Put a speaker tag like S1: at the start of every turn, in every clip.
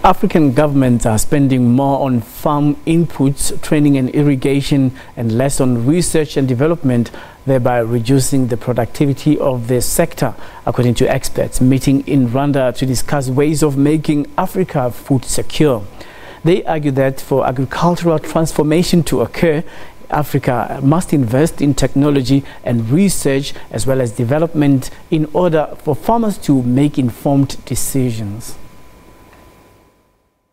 S1: African governments are spending more on farm inputs, training and irrigation, and less on research and development, thereby reducing the productivity of the sector, according to experts meeting in Rwanda to discuss ways of making Africa food secure. They argue that for agricultural transformation to occur, Africa must invest in technology and research as well as development in order for farmers to make informed decisions.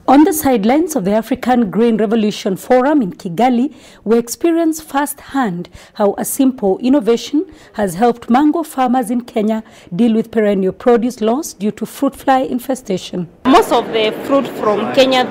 S2: On the sidelines of the African Green Revolution Forum in Kigali, we experience firsthand how a simple innovation has helped mango farmers in Kenya deal with perennial produce loss due to fruit fly infestation.
S3: Most of the fruit from Kenya,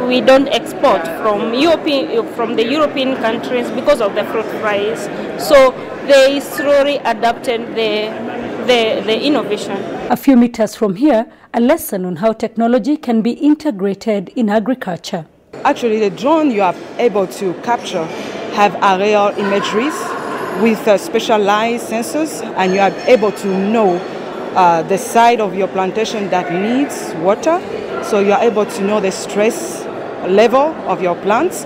S3: we don't export from the European countries because of the fruit flies. So they slowly adapted the innovation.
S2: A few meters from here, a lesson on how technology can be integrated in agriculture.
S4: Actually, the drone you are able to capture have aerial imageries with specialized sensors, and you are able to know the side of your plantation that needs water. So you are able to know the stress level of your plants,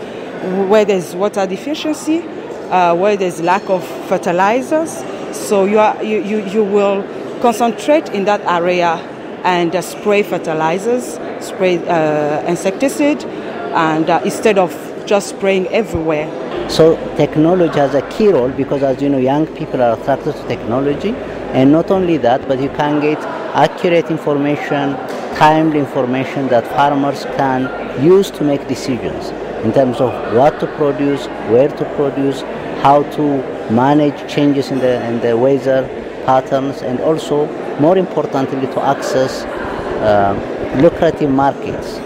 S4: where there's water deficiency, where there's lack of fertilizers. So you will concentrate in that area and spray fertilizers, spray insecticide, and instead of just spraying everywhere.
S5: So technology has a key role because, as you know, young people are attracted to technology, and not only that, but you can get accurate information, timely information that farmers can use to make decisions in terms of what to produce, where to produce, how to manage changes in the weather patterns, and also, more importantly, to access lucrative markets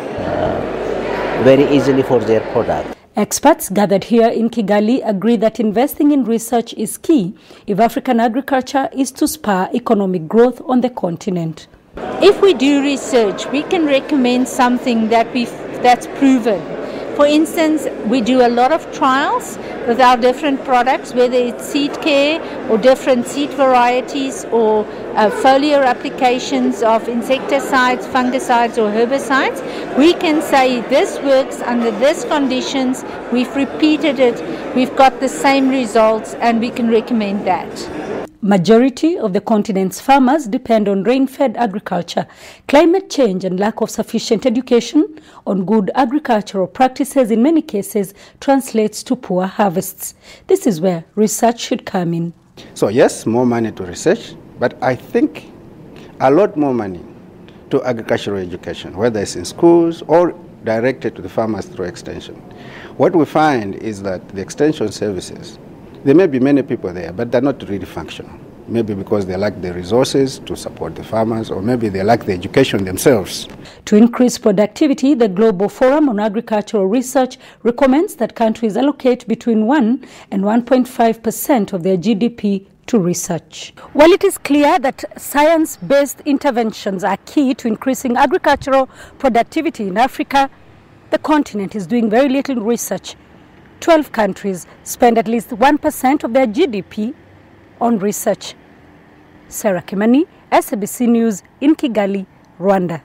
S5: very easily for their product.
S2: Experts gathered here in Kigali agree that investing in research is key if African agriculture is to spur economic growth on the continent.
S6: If we do research, we can recommend something that's proven. For instance, we do a lot of trials with our different products, whether it's seed care or different seed varieties or foliar applications of insecticides, fungicides or herbicides. We can say this works under these conditions, we've repeated it, we've got the same results, and we can recommend that.
S2: Majority of the continent's farmers depend on rain-fed agriculture. Climate change and lack of sufficient education on good agricultural practices in many cases translates to poor harvests. This is where research should come in.
S7: So yes, more money to research, but I think a lot more money to agricultural education, whether it's in schools or directed to the farmers through extension. What we find is that the extension services, there may be many people there, but they're not really functional. Maybe because they lack the resources to support the farmers, or maybe they lack the education themselves.
S2: To increase productivity, the Global Forum on Agricultural Research recommends that countries allocate between 1 and 1.5% of their GDP to research. While it is clear that science-based interventions are key to increasing agricultural productivity in Africa, the continent is doing very little research. 12 countries spend at least 1% of their GDP on research. Sarah Kimani, SABC News in Kigali, Rwanda.